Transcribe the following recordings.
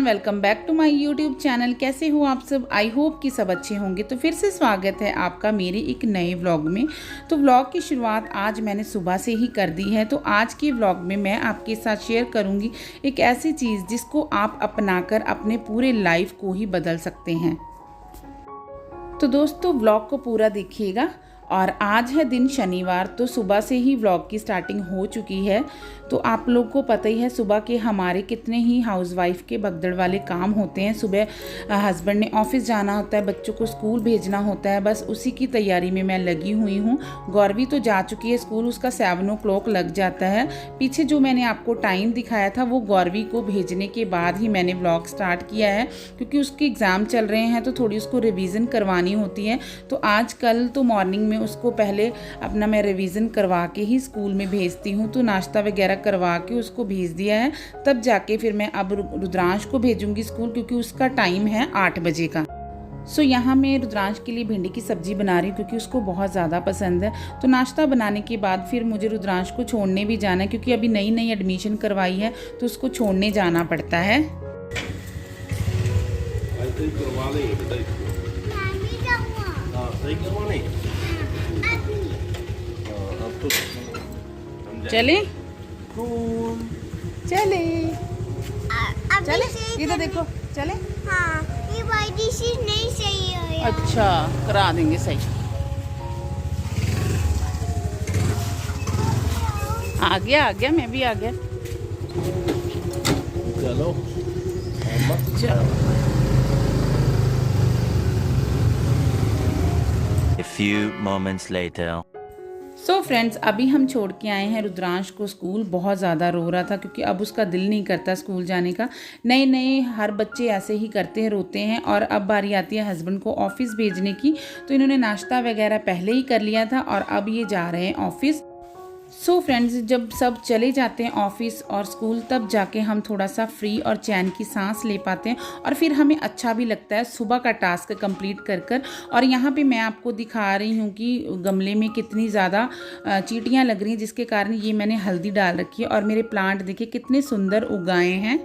Welcome back to my YouTube channel. कैसे हो आप सब? आई होप कि सब अच्छे होंगे। तो फिर से स्वागत है आपका मेरे एक नए व्लॉग में। तो व्लॉग की शुरुआत आज मैंने सुबह से ही कर दी है। तो आज के व्लॉग में मैं आपके साथ शेयर करूंगी एक ऐसी चीज़ जिसको आप अपनाकर अपने पूरे लाइफ को ही बदल सकते हैं। तो दोस्तों व्लॉग को पूरा देखिएगा। और आज है दिन शनिवार, तो सुबह से ही व्लॉग की स्टार्टिंग हो चुकी है। तो आप लोग को पता ही है सुबह के हमारे कितने ही हाउसवाइफ के भगदड़ वाले काम होते हैं। सुबह हस्बैंड ने ऑफिस जाना होता है, बच्चों को स्कूल भेजना होता है, बस उसी की तैयारी में मैं लगी हुई हूँ। गौरवी तो जा चुकी है स्कूल, उसका 7 o'clock लग जाता है। पीछे जो मैंने आपको टाइम दिखाया था वो गौरवी को भेजने के बाद ही मैंने व्लॉग स्टार्ट किया है, क्योंकि उसके एग्ज़ाम चल रहे हैं तो थोड़ी उसको रिवीजन करवानी होती है। तो आज कल तो मॉर्निंग में उसको पहले अपना मैं रिवीजन करवा के ही स्कूल में भेजती हूँ। तो नाश्ता वगैरह करवा के उसको भेज दिया है, तब जाके फिर मैं अब रुद्रांश को भेजूंगी स्कूल, क्योंकि उसका टाइम है 8 बजे का। यहाँ मैं रुद्रांश के लिए भिंडी की सब्जी बना रही हूँ, क्योंकि उसको बहुत ज़्यादा पसंद है। तो नाश्ता बनाने के बाद फिर मुझे रुद्रांश को छोड़ने भी जाना है, क्योंकि अभी नई नई एडमिशन करवाई है तो उसको छोड़ने जाना पड़ता है। चले चले चले, इधर देखो, चले। हाँ, ये वाइट चीज नहीं सही है यार। अच्छा, करा देंगे सही। आ गया, मैं भी आ गया। चलो चलो। A few moments later. So friends, अभी हम छोड़ के आए हैं रुद्रांश को स्कूल। बहुत ज़्यादा रो रहा था, क्योंकि अब उसका दिल नहीं करता स्कूल जाने का। नए नए हर बच्चे ऐसे ही करते हैं, रोते हैं। और अब बारी आती है हस्बैंड को ऑफिस भेजने की। तो इन्होंने नाश्ता वगैरह पहले ही कर लिया था और अब ये जा रहे हैं ऑफिस। सो फ्रेंड्स, जब सब चले जाते हैं ऑफिस और स्कूल, तब जाके हम थोड़ा सा फ्री और चैन की सांस ले पाते हैं, और फिर हमें अच्छा भी लगता है सुबह का टास्क कंप्लीट कर। और यहाँ पे मैं आपको दिखा रही हूँ कि गमले में कितनी ज़्यादा चींटियाँ लग रही हैं, जिसके कारण ये मैंने हल्दी डाल रखी है। और मेरे प्लांट देखिए कितने सुंदर उगाए हैं।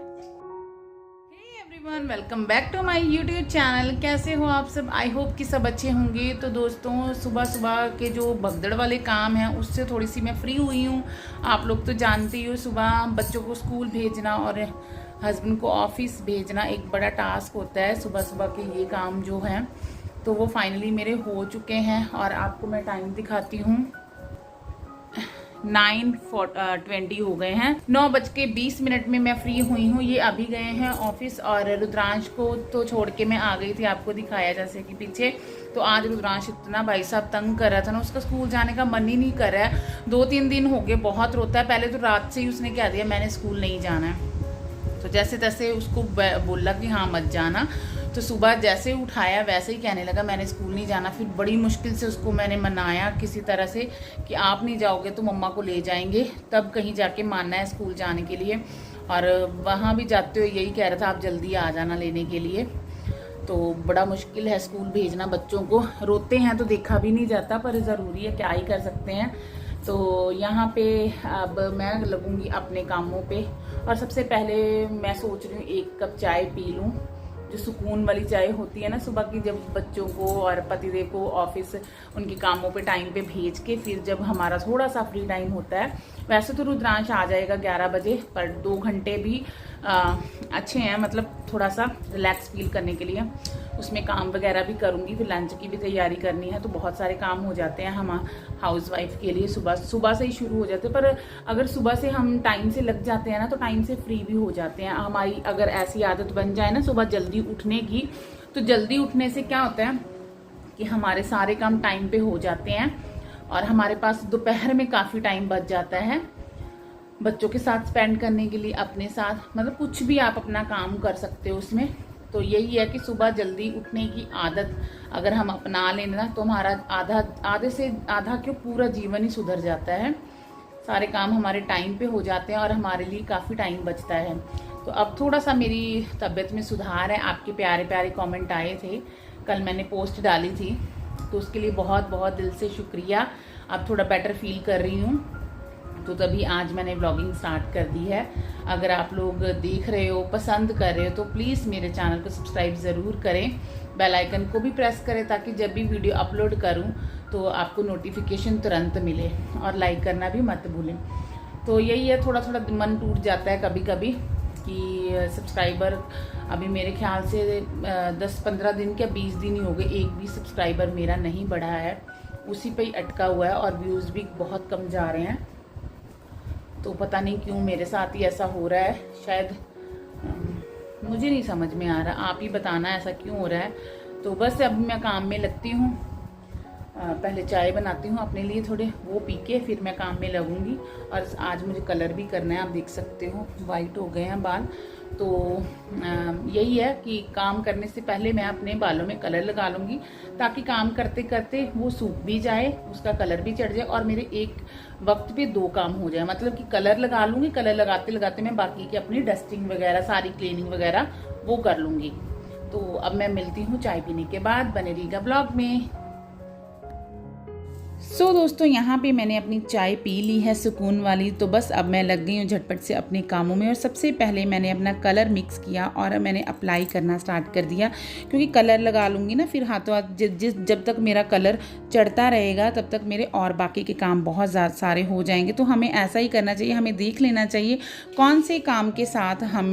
Welcome back to my YouTube channel. कैसे हो आप सब? आई होप कि सब अच्छे होंगे। तो दोस्तों, सुबह सुबह के जो भगदड़ वाले काम हैं उससे थोड़ी सी मैं फ्री हुई हूँ। आप लोग तो जानते ही हो, सुबह बच्चों को स्कूल भेजना और हस्बैंड को ऑफिस भेजना एक बड़ा टास्क होता है। सुबह सुबह के ये काम जो हैं तो वो फाइनली मेरे हो चुके हैं। और आपको मैं टाइम दिखाती हूँ, 9:20 हो गए हैं। 9:20 में मैं फ्री हुई हूँ। ये अभी गए हैं ऑफिस, और रुद्रांश को तो छोड़ के मैं आ गई थी, आपको दिखाया जैसे कि पीछे। तो आज रुद्रांश इतना भाई साहब तंग कर रहा था ना, उसका स्कूल जाने का मन ही नहीं कर रहा है। 2-3 दिन हो गए, बहुत रोता है। पहले तो रात से ही उसने कह दिया मैंने स्कूल नहीं जाना है। तो जैसे तैसे उसको बोला कि हाँ मत जाना। तो सुबह जैसे ही उठाया वैसे ही कहने लगा मैंने स्कूल नहीं जाना। फिर बड़ी मुश्किल से उसको मैंने मनाया किसी तरह से कि आप नहीं जाओगे तो मम्मा को ले जाएंगे, तब कहीं जाके मानना है स्कूल जाने के लिए। और वहाँ भी जाते हुए यही कह रहा था आप जल्दी आ जाना लेने के लिए। तो बड़ा मुश्किल है स्कूल भेजना बच्चों को। रोते हैं तो देखा भी नहीं जाता, पर ज़रूरी है, क्या ही कर सकते हैं। तो यहाँ पे अब मैं लगूँगी अपने कामों पे। और सबसे पहले मैं सोच रही हूँ 1 कप चाय पी लूँ, जो सुकून वाली चाय होती है ना सुबह की, जब बच्चों को और पतिदेव को ऑफिस उनके कामों पे टाइम पे भेज के फिर जब हमारा थोड़ा सा फ्री टाइम होता है। वैसे तो रुद्रांश आ जाएगा 11 बजे, पर 2 घंटे भी अच्छे हैं, मतलब थोड़ा सा रिलैक्स फील करने के लिए। उसमें काम वगैरह भी करूँगी, फिर लंच की भी तैयारी करनी है। तो बहुत सारे काम हो जाते हैं हम हाउसवाइफ के लिए, सुबह से ही शुरू हो जाते हैं। पर अगर सुबह से हम टाइम से लग जाते हैं ना, तो टाइम से फ्री भी हो जाते हैं। हमारी अगर ऐसी आदत बन जाए ना सुबह जल्दी उठने की, तो जल्दी उठने से क्या होता है कि हमारे सारे काम टाइम पे हो जाते हैं। और हमारे पास दोपहर में काफ़ी टाइम बच जाता है बच्चों के साथ स्पेंड करने के लिए, अपने साथ, मतलब कुछ भी आप अपना काम कर सकते हो उसमें। तो यही है कि सुबह जल्दी उठने की आदत अगर हम अपना लें ना, तो हमारा आधे से आधा क्यों पूरा जीवन ही सुधर जाता है। सारे काम हमारे टाइम पे हो जाते हैं और हमारे लिए काफ़ी टाइम बचता है। तो अब थोड़ा सा मेरी तबीयत में सुधार है। आपके प्यारे प्यारे कमेंट आए थे, कल मैंने पोस्ट डाली थी, तो उसके लिए बहुत बहुत दिल से शुक्रिया। अब थोड़ा बेटर फील कर रही हूँ। तो तभी आज मैंने व्लॉगिंग स्टार्ट कर दी है। अगर आप लोग देख रहे हो, पसंद कर रहे हो, तो प्लीज़ मेरे चैनल को सब्सक्राइब ज़रूर करें, बेल आइकन को भी प्रेस करें ताकि जब भी वीडियो अपलोड करूं तो आपको नोटिफिकेशन तुरंत मिले, और लाइक करना भी मत भूलें। तो यही है, थोड़ा थोड़ा मन टूट जाता है कभी कभी कि सब्सक्राइबर अभी मेरे ख्याल से 10-15 दिन क्या 20 दिन ही हो गए, एक भी सब्सक्राइबर मेरा नहीं बढ़ा है, उसी पे ही अटका हुआ है और व्यूज़ भी बहुत कम जा रहे हैं। तो पता नहीं क्यों मेरे साथ ही ऐसा हो रहा है, शायद मुझे नहीं समझ में आ रहा, आप ही बताना ऐसा क्यों हो रहा है। तो बस अब मैं काम में लगती हूँ, पहले चाय बनाती हूँ अपने लिए थोड़े, वो पी के फिर मैं काम में लगूंगी। और आज मुझे कलर भी करना है, आप देख सकते हो वाइट हो गए हैं बाल। तो यही है कि काम करने से पहले मैं अपने बालों में कलर लगा लूँगी ताकि काम करते करते वो सूख भी जाए, उसका कलर भी चढ़ जाए और मेरे एक वक्त पे 2 काम हो जाए। मतलब कि कलर लगा लूँगी, कलर लगाते लगाते मैं बाकी की अपनी डस्टिंग वगैरह, सारी क्लीनिंग वगैरह वो कर लूँगी। तो अब मैं मिलती हूँ चाय पीने के बाद, बने रहिएगा ब्लॉग में। सो दोस्तों, यहाँ पे मैंने अपनी चाय पी ली है सुकून वाली। तो बस अब मैं लग गई हूँ झटपट से अपने कामों में। और सबसे पहले मैंने अपना कलर मिक्स किया और मैंने अप्लाई करना स्टार्ट कर दिया, क्योंकि कलर लगा लूँगी ना फिर हाथों हाथ जब तक मेरा कलर चढ़ता रहेगा तब तक मेरे और बाकी के काम बहुत सारे हो जाएंगे। तो हमें ऐसा ही करना चाहिए, हमें देख लेना चाहिए कौन से काम के साथ हम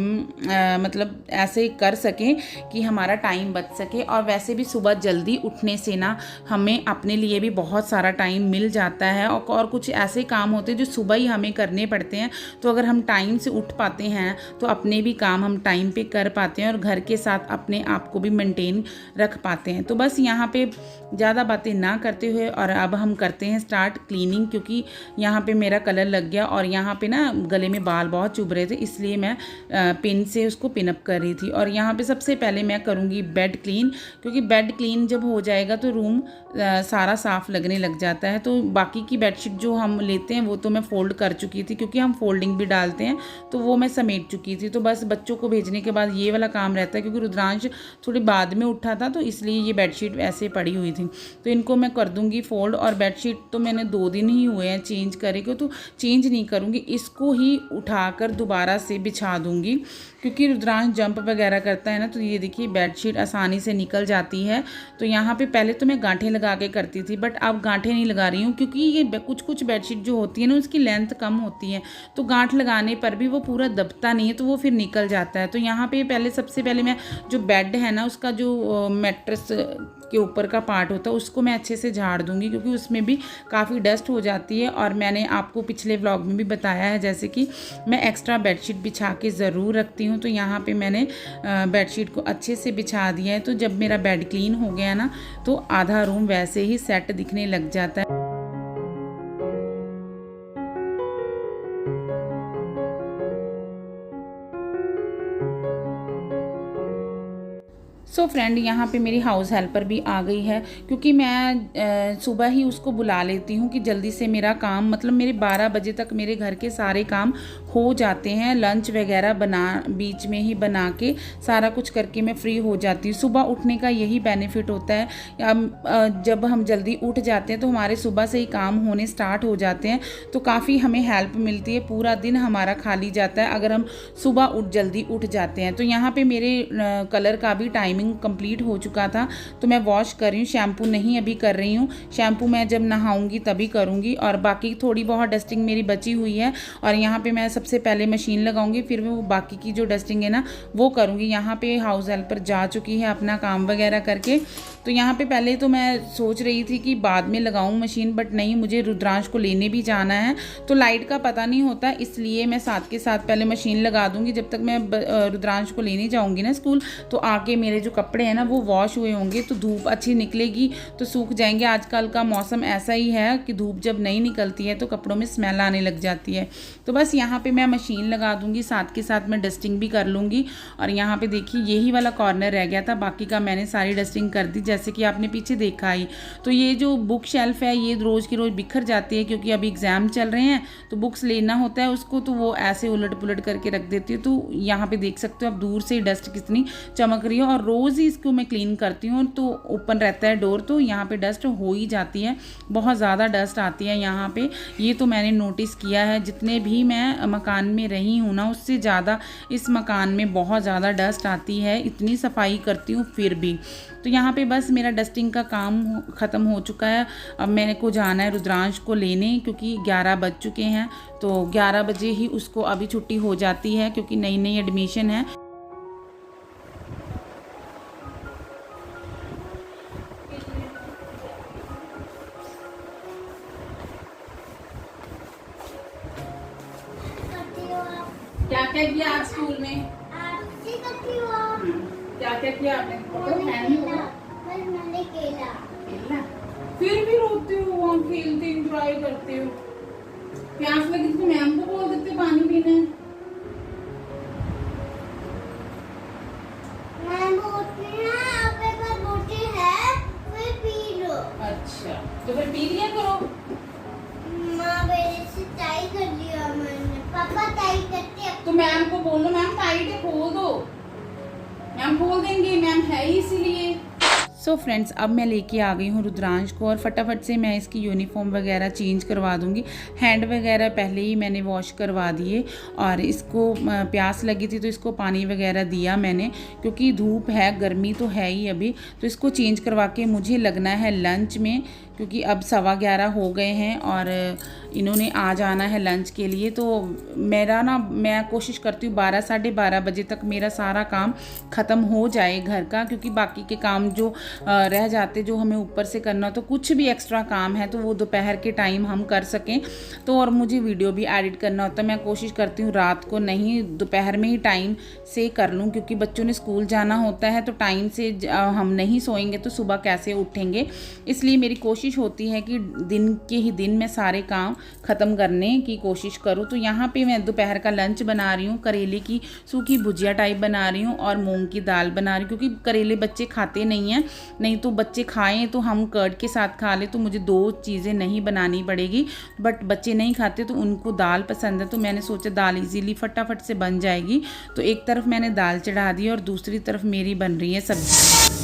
मतलब ऐसे कर सकें कि हमारा टाइम बच सके। और वैसे भी सुबह जल्दी उठने से ना हमें अपने लिए भी बहुत सारा टाइम मिल जाता है, और कुछ ऐसे काम होते हैं जो सुबह ही हमें करने पड़ते हैं। तो अगर हम टाइम से उठ पाते हैं तो अपने भी काम हम टाइम पे कर पाते हैं और घर के साथ अपने आप को भी मेंटेन रख पाते हैं। तो बस यहाँ पे ज़्यादा बातें ना करते हुए और अब हम करते हैं स्टार्ट क्लीनिंग, क्योंकि यहाँ पे मेरा कलर लग गया और यहाँ पे ना गले में बाल बहुत चुभ रहे थे, इसलिए मैं पिन से उसको पिन अप कर रही थी। और यहाँ पे सबसे पहले मैं करूँगी बेड क्लीन, क्योंकि बेड क्लीन जब हो जाएगा तो रूम सारा साफ़ लगने लग जाता है। तो बाकी की बेडशीट जो हम लेते हैं वो तो मैं फ़ोल्ड कर चुकी थी, क्योंकि हम फोल्डिंग भी डालते हैं, तो वो मैं समेट चुकी थी। तो बस बच्चों को भेजने के बाद ये वाला काम रहता है, क्योंकि रुद्रांश थोड़ी बाद में उठा था तो इसलिए ये बेडशीट ऐसे पड़ी हुई थी। तो इनको मैं कर दूंगी फोल्ड। और बेडशीट तो मैंने 2 दिन ही हुए हैं चेंज करे को, तो चेंज नहीं करूँगी, इसको ही उठाकर दोबारा से बिछा दूँगी, क्योंकि रुद्रांश जंप वगैरह करता है ना। तो ये देखिए बेडशीट आसानी से निकल जाती है। तो यहाँ पे पहले तो मैं गांठें लगा के करती थी, बट अब गांठें नहीं लगा रही हूँ, क्योंकि ये कुछ बेडशीट जो होती है ना उसकी लेंथ कम होती है, तो गांठ लगाने पर भी वो पूरा दबता नहीं है, तो वो फिर निकल जाता है। तो यहाँ पे सबसे पहले मैं जो बेड है ना उसका जो मैट्रेस के ऊपर का पार्ट होता है उसको मैं अच्छे से झाड़ दूंगी, क्योंकि उसमें भी काफ़ी डस्ट हो जाती है। और मैंने आपको पिछले व्लॉग में भी बताया है जैसे कि मैं एक्स्ट्रा बेडशीट बिछा के ज़रूर रखती हूँ। तो यहाँ पे मैंने बेडशीट को अच्छे से बिछा दिया है। तो जब मेरा बेड क्लीन हो गया ना तो आधा रूम वैसे ही सेट दिखने लग जाता है। सो फ्रेंड, यहाँ पे मेरी हाउस हेल्पर भी आ गई है, क्योंकि मैं सुबह ही उसको बुला लेती हूँ कि जल्दी से मेरा काम, मतलब मेरे 12 बजे तक मेरे घर के सारे काम हो जाते हैं। लंच वगैरह बीच में ही बना के सारा कुछ करके मैं फ्री हो जाती हूँ। सुबह उठने का यही बेनिफिट होता है, जब हम जल्दी उठ जाते हैं तो हमारे सुबह से ही काम होने स्टार्ट हो जाते हैं, तो काफ़ी हमें हेल्प मिलती है। पूरा दिन हमारा खाली जाता है अगर हम सुबह जल्दी उठ जाते हैं। तो यहाँ पे मेरे कलर का भी टाइमिंग कंप्लीट हो चुका था, तो मैं वॉश कर रही हूँ, शैम्पू नहीं अभी कर रही हूँ। शैम्पू मैं जब नहाऊंगी तभी करूँगी। और बाकी थोड़ी बहुत डस्टिंग मेरी बची हुई है, और यहाँ पे मैं सबसे पहले मशीन लगाऊंगी, फिर वो बाकी की जो डस्टिंग है ना वो करूँगी। यहाँ पे हाउस हेल्पर जा चुकी है अपना काम वगैरह करके। तो यहाँ पे पहले तो मैं सोच रही थी कि बाद में लगाऊँ मशीन, बट नहीं, मुझे रुद्रांश को लेने भी जाना है, तो लाइट का पता नहीं होता, इसलिए मैं साथ के साथ पहले मशीन लगा दूँगी। जब तक मैं रुद्रांश को लेने जाऊँगी ना स्कूल, तो आके मेरे जो कपड़े हैं ना वो वॉश हुए होंगे, तो धूप अच्छी निकलेगी तो सूख जाएंगे। आजकल का मौसम ऐसा ही है कि धूप जब नहीं निकलती है तो कपड़ों में स्मेल आने लग जाती है। तो बस यहाँ पे मैं मशीन लगा दूंगी, साथ के साथ मैं डस्टिंग भी कर लूँगी। और यहाँ पे देखिए यही वाला कॉर्नर रह गया था, बाकी का मैंने सारी डस्टिंग कर दी। जैसे कि आपने पीछे देखा ही। तो ये जो बुक शेल्फ है ये रोज़ की रोज़ बिखर जाती है, क्योंकि अभी एग्ज़ाम चल रहे हैं तो बुक्स लेना होता है उसको, तो वो ऐसे उलट पुलट करके रख देती है। तो यहाँ पे देख सकते हो आप दूर से डस्ट कितनी चमक रही है, और रोज़ ही इसको मैं क्लीन करती हूँ। तो ओपन रहता है डोर, तो यहाँ पे डस्ट हो ही जाती है, बहुत ज़्यादा डस्ट आती है यहाँ पे। ये तो मैंने नोटिस किया है, जितने भी मैं मकान में रही हूँ ना उससे ज़्यादा इस मकान में बहुत ज़्यादा डस्ट आती है, इतनी सफाई करती हूँ फिर भी। तो यहाँ पे बस मेरा डस्टिंग का काम ख़त्म हो चुका है। अब मैंने को जाना है रुद्रांश को लेने, क्योंकि 11 बज चुके हैं। तो 11 बजे ही उसको अभी छुट्टी हो जाती है, क्योंकि नई नई एडमिशन है। क्या क्या किया आज स्कूल में? क्या क्या किया आपने? खेलना? फिर भी रोते हो, वहाँ खेलते एंजॉय करते हो। प्यास लगी तो मैम को बोल देते पानी पीना है। अच्छा, तो फिर पी लिया करो। कर लिया मैंने, पापा टाई करते हैं। तो मैम को बोलो, मैम टाइट है खोल दो। मैम खोल देंगे, मैम है ही इसीलिए। सो फ्रेंड्स, अब मैं लेके आ गई हूँ रुद्रांश को, और फटाफट से मैं इसकी यूनिफॉर्म वगैरह चेंज करवा दूँगी। हैंड वगैरह पहले ही मैंने वॉश करवा दिए, और इसको प्यास लगी थी तो इसको पानी वगैरह दिया मैंने, क्योंकि धूप है, गर्मी तो है ही अभी। तो इसको चेंज करवा के मुझे लगना है लंच में, क्योंकि अब 11:15 हो गए हैं और इन्होंने आ जाना है लंच के लिए। तो मेरा ना, मैं कोशिश करती हूँ 12 साढ़े 12 बजे तक मेरा सारा काम ख़त्म हो जाए घर का, क्योंकि बाकी के काम जो रह जाते, जो हमें ऊपर से करना, तो कुछ भी एक्स्ट्रा काम है तो वो दोपहर के टाइम हम कर सकें। तो और मुझे वीडियो भी एडिट करना होता है, मैं कोशिश करती हूँ रात को नहीं, दोपहर में ही टाइम से कर लूँ, क्योंकि बच्चों ने स्कूल जाना होता है। तो टाइम से हम नहीं सोएंगे तो सुबह कैसे उठेंगे, इसलिए मेरी कोशिश होती है कि दिन के ही दिन मैं सारे काम ख़त्म करने की कोशिश करूँ। तो यहाँ पे मैं दोपहर का लंच बना रही हूँ, करेले की सूखी भुजिया टाइप बना रही हूँ और मूंग की दाल बना रही हूँ, क्योंकि करेले बच्चे खाते नहीं हैं। नहीं तो बच्चे खाएं तो हम कर्ड के साथ खा लें, तो मुझे 2 चीज़ें नहीं बनानी पड़ेगी। बट बच्चे नहीं खाते तो उनको दाल पसंद है, तो मैंने सोचा दाल इजीली फटाफट से बन जाएगी। तो एक तरफ मैंने दाल चढ़ा दी और दूसरी तरफ मेरी बन रही है सब्जी।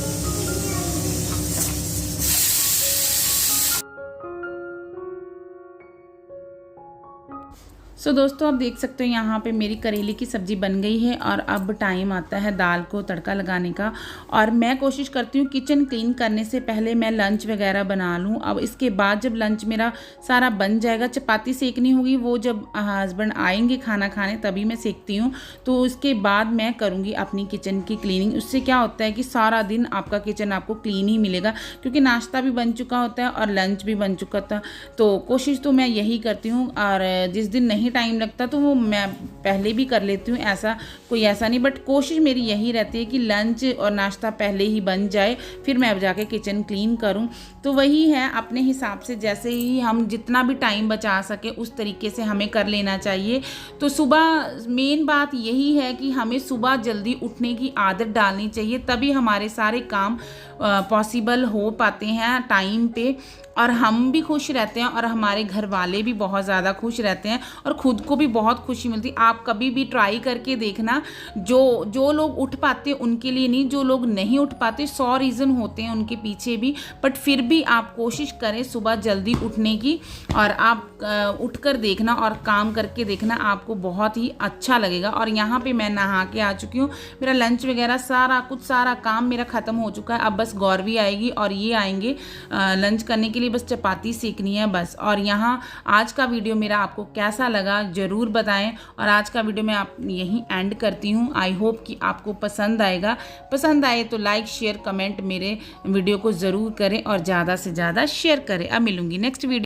सो दोस्तों, आप देख सकते हो यहाँ पे मेरी करेले की सब्ज़ी बन गई है, और अब टाइम आता है दाल को तड़का लगाने का। और मैं कोशिश करती हूँ किचन क्लीन करने से पहले मैं लंच वगैरह बना लूँ। अब इसके बाद जब लंच मेरा सारा बन जाएगा, चपाती सेकनी होगी, वो जब हस्बैंड आएंगे खाना खाने तभी मैं सेकती हूँ। तो उसके बाद मैं करूँगी अपनी किचन की क्लीनिंग। उससे क्या होता है कि सारा दिन आपका किचन आपको क्लीन ही मिलेगा, क्योंकि नाश्ता भी बन चुका होता है और लंच भी बन चुका था। तो कोशिश तो मैं यही करती हूँ, और जिस दिन नहीं टाइम लगता तो वो मैं पहले भी कर लेती हूँ, ऐसा नहीं। बट कोशिश मेरी यही रहती है कि लंच और नाश्ता पहले ही बन जाए, फिर मैं अब जाके किचन क्लीन करूँ। तो वही है, अपने हिसाब से जैसे ही हम जितना भी टाइम बचा सके उस तरीके से हमें कर लेना चाहिए। तो सुबह मेन बात यही है कि हमें सुबह जल्दी उठने की आदत डालनी चाहिए, तभी हमारे सारे काम पॉसिबल हो पाते हैं टाइम पे, और हम भी खुश रहते हैं और हमारे घर वाले भी बहुत ज़्यादा खुश रहते हैं, और ख़ुद को भी बहुत खुशी मिलती है। आप कभी भी ट्राई करके देखना, जो लोग उठ पाते हैं उनके लिए नहीं, जो लोग नहीं उठ पाते 100 रीज़न होते हैं उनके पीछे भी, बट फिर भी आप कोशिश करें सुबह जल्दी उठने की, और आप उठकर देखना और काम करके देखना, आपको बहुत ही अच्छा लगेगा। और यहाँ पे मैं नहा के आ चुकी हूँ, मेरा लंच वगैरह सारा काम मेरा ख़त्म हो चुका है। अब बस गौरवी आएगी और ये आएंगे लंच करने के लिए, बस चपाती सेकनी है बस। और यहाँ आज का वीडियो मेरा आपको कैसा लगा ज़रूर बताएं, और आज का वीडियो मैं आप यहीं एंड करती हूँ। आई होप कि आपको पसंद आएगा। पसंद आए तो लाइक शेयर कमेंट मेरे वीडियो को ज़रूर करें और ज़्यादा से ज़्यादा शेयर करें। अब मिलूंगी नेक्स्ट वीडियो।